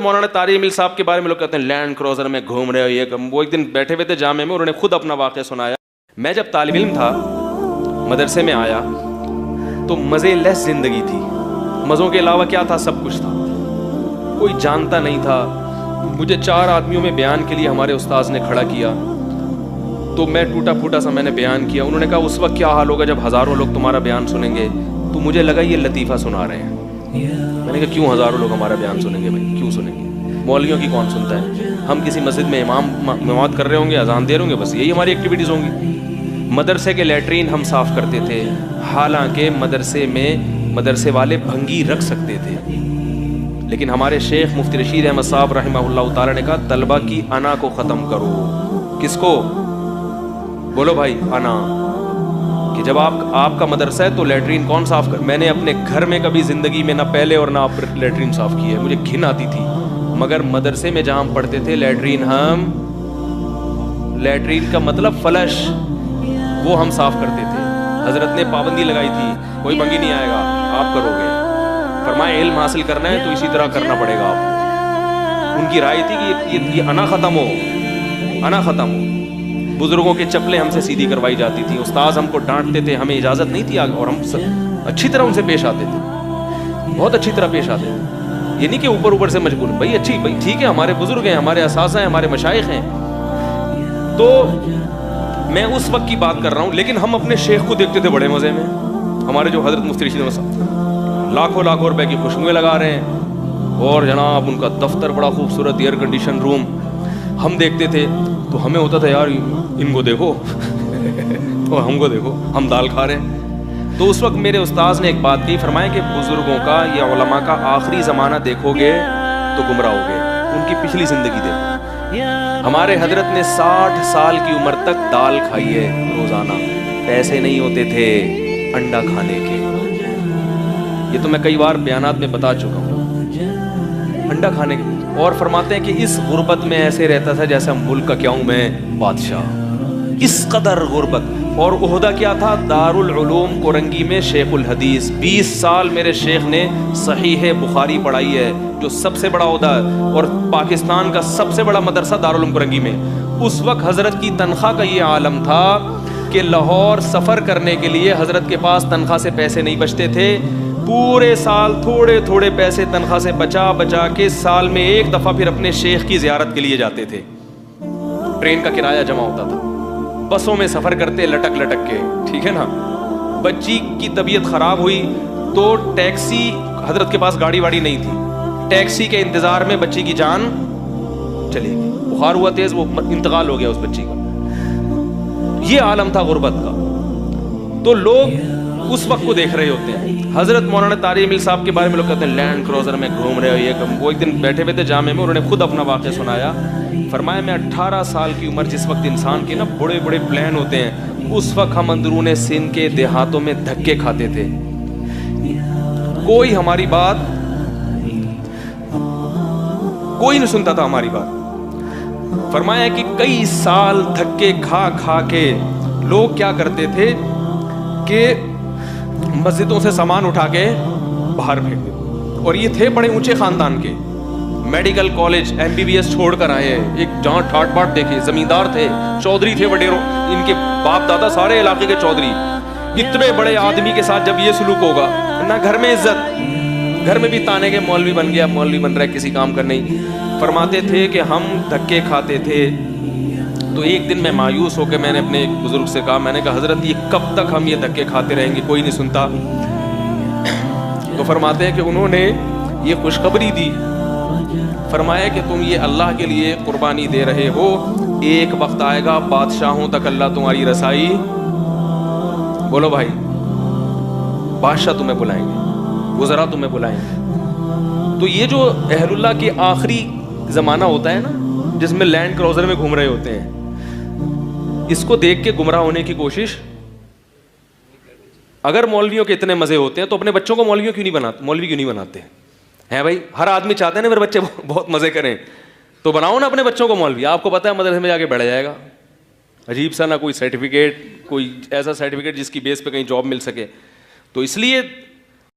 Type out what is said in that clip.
مولانا طارق جمیل صاحب کے بارے میں لوگ کہتے ہیں لینڈ کروزر میں گھوم رہے ہو یہ. وہ ایک دن بیٹھے ہوئے تھے جامع میں, انہوں نے خود اپنا واقعہ سنایا. میں جب طالب علم تھا مدرسے میں آیا تو مزے لیس زندگی تھی. مزوں کے علاوہ کیا تھا؟ سب کچھ تھا. کوئی جانتا نہیں تھا. مجھے 4 آدمیوں میں بیان کے لیے ہمارے استاذ نے کھڑا کیا تو میں ٹوٹا پھوٹا سا میں نے بیان کیا. انہوں نے کہا اس وقت کیا حال ہوگا جب ہزاروں لوگ تمہارا بیان سنیں گے. تو مجھے لگا یہ لطیفہ سنا رہے ہیں. میں نے کہا کیوں ہزاروں لوگ ہمارا بیان سنیں گے بھائی, کیوں سنیں گے؟ مولویوں کی کون سنتا ہے؟ ہم کسی مسجد میں امامت کر رہے ہوں گے, اذان دے رہے ہوں گے, بس یہی ہماری ایکٹیویٹیز ہوں گی. مدرسے کے لیٹرین ہم صاف کرتے تھے, حالانکہ مدرسے میں مدرسے والے بھنگی رکھ سکتے تھے, لیکن ہمارے شیخ مفتی رشید احمد صاحب رحمہ اللہ تعالی نے کہا طلبہ کی انا کو ختم کرو. کس کو؟ بولو بھائی, انا. کہ جب آپ کا مدرسہ ہے تو لیٹرین کون صاف کر؟ میں نے اپنے گھر میں کبھی زندگی میں نہ پہلے اور نہ لیٹرین صاف کی ہے, مجھے گھن آتی تھی. مگر مدرسے میں جہاں ہم پڑھتے تھے لیٹرین کا مطلب فلش, وہ ہم صاف کرتے تھے. حضرت نے پابندی لگائی تھی کوئی بھنگی نہیں آئے گا, آپ کرو گے. فرمایا علم حاصل کرنا ہے تو اسی طرح کرنا پڑے گا آپ. ان کی رائے تھی کہ یہ انا ختم ہو, انا ختم ہو. بزرگوں کے چپلیں ہم سے سیدھی کروائی جاتی تھی, استاذ ہم کو ڈانٹتے تھے, ہمیں اجازت نہیں تھی, اور ہم اچھی طرح ان سے پیش آتے تھے, بہت اچھی طرح پیش آتے تھے. یہ نہیں کہ اوپر سے مجبور, بھائی اچھی بھائی ٹھیک ہے, ہمارے بزرگ ہیں, ہمارے اساتذہ ہیں, ہمارے مشائخ ہیں. تو میں اس وقت کی بات کر رہا ہوں, لیکن ہم اپنے شیخ کو دیکھتے تھے بڑے مزے میں. ہمارے جو حضرت مفتی رشید صاحب لاکھوں روپے کی خوشبوئیں لگا رہے ہیں, اور جناب ان کا دفتر بڑا خوبصورت ایئر کنڈیشن روم. ہم دیکھتے تھے تو ہمیں ہوتا تھا یار ان کو دیکھو اور ہم کو دیکھو, ہم دال کھا رہے ہیں. تو اس وقت میرے استاذ نے ایک بات کی, فرمایا کہ بزرگوں کا یا علماء کا آخری زمانہ دیکھو گے تو گمراہ ہو گے, ان کی پچھلی زندگی دیکھو. ہمارے حضرت نے 60 سال کی عمر تک دال کھائی ہے روزانہ. پیسے نہیں ہوتے تھے انڈا کھانے کے. یہ تو میں کئی بار بیانات میں بتا چکا ہوں, انڈا کھانے کے. اور فرماتے ہیں کہ اس غربت میں ایسے رہتا تھا جیسا ملک کا کیا ہوں میں بادشاہ, اس قدر غربت. اور عہدہ کیا تھا؟ دارالعلوم کورنگی میں شیخ الحدیث. 20 سال میرے شیخ نے صحیح بخاری پڑھائی ہے, جو سب سے بڑا عہدہ ہے, اور پاکستان کا سب سے بڑا مدرسہ دارالعلوم کورنگی میں. اس وقت حضرت کی تنخواہ کا یہ عالم تھا کہ لاہور سفر کرنے کے لیے حضرت کے پاس تنخواہ سے پیسے نہیں بچتے تھے. پورے سال تھوڑے پیسے تنخواہ سے بچا کے سال میں ایک دفعہ پھر اپنے شیخ کی زیارت کے لیے جاتے تھے. ٹرین کا کرایہ جمع ہوتا تھا, بسوں میں سفر کرتے لٹک کے, ٹھیک ہے نا. بچی کی طبیعت خراب ہوئی تو ٹیکسی, حضرت کے پاس گاڑی واڑی نہیں تھی, ٹیکسی کے انتظار میں بچی کی جان چلی گئی. بخار ہوا تیز, وہ انتقال ہو گیا اس بچی کا. یہ عالم تھا غربت کا. تو لوگ اس وقت کو دیکھ رہے ہوتے ہیں. حضرت مولانا طارق جمیل صاحب کے بارے میں لوگ کہتے ہیں لینڈ کروزر میں گھوم رہے ہو یہ. وہ ایک دن بیٹھے ہوئے تھے جامع میں, انہوں نے خود اپنا واقعہ سنایا. فرمایا میں 18 سال کی عمر, جس وقت انسان کے نا بڑے پلان ہوتے ہیں, اس وقت ہم اندرون سندھ کے دیہاتوں میں دھکے کھاتے تھے. کوئی ہماری بات, کوئی نہیں سنتا تھا ہماری بات. فرمایا کہ کئی سال دھکے کھا کے لوگ کیا کرتے تھے کہ مسجدوں سے سامان اٹھا کے باہر پھینک دیتے. اور یہ تھے بڑے اونچے خاندان کے, میڈیکل کالج MBBS چھوڑ کر آئے ہیں. ایک جہاں ٹھاٹ باٹ دیکھے, زمیندار تھے, چودھری تھے وڈیروں, ان کے باپ دادا سارے علاقے کے چودھری. اتنے بڑے آدمی کے ساتھ جب یہ سلوک ہوگا, نہ گھر میں عزت, گھر میں بھی تانے کے مولوی بن گیا, مولوی بن رہا ہے, کسی کام کا نہیں. فرماتے تھے کہ ہم دھکے کھاتے تھے. تو ایک دن میں مایوس ہو کے میں نے اپنے ایک بزرگ سے کہا, میں نے کہا حضرت یہ کب تک ہم یہ دھکے کھاتے رہیں گے, کوئی نہیں سنتا. تو فرماتے ہیں کہ انہوں نے یہ خوشخبری دی. فرمایا کہ تم یہ اللہ کے لیے قربانی دے رہے ہو, ایک وقت آئے گا بادشاہوں تک اللہ تمہاری رسائی. بولو بھائی, بادشاہ تمہیں بلائیں گے, وزراء تمہیں بلائیں گے. تو یہ جو اہل اللہ کے آخری زمانہ ہوتا ہے نا, جس میں لینڈ کروزر میں گھوم رہے ہوتے ہیں, اس کو دیکھ کے گمراہ ہونے کی کوشش. اگر مولویوں کے اتنے مزے ہوتے ہیں تو اپنے بچوں کو مولوی کیوں نہیں بناتے ہیں بھائی؟ ہر آدمی چاہتے ہیں نا میرے بچے بہت مزے کریں, تو بناؤ نا اپنے بچوں کو مولوی. آپ کو پتہ ہے مدرسے میں جا کے بیٹھ جائے گا, عجیب سا, نہ کوئی سرٹیفکیٹ, کوئی ایسا سرٹیفکیٹ جس کی بیس پہ کہیں جاب مل سکے. تو اس لیے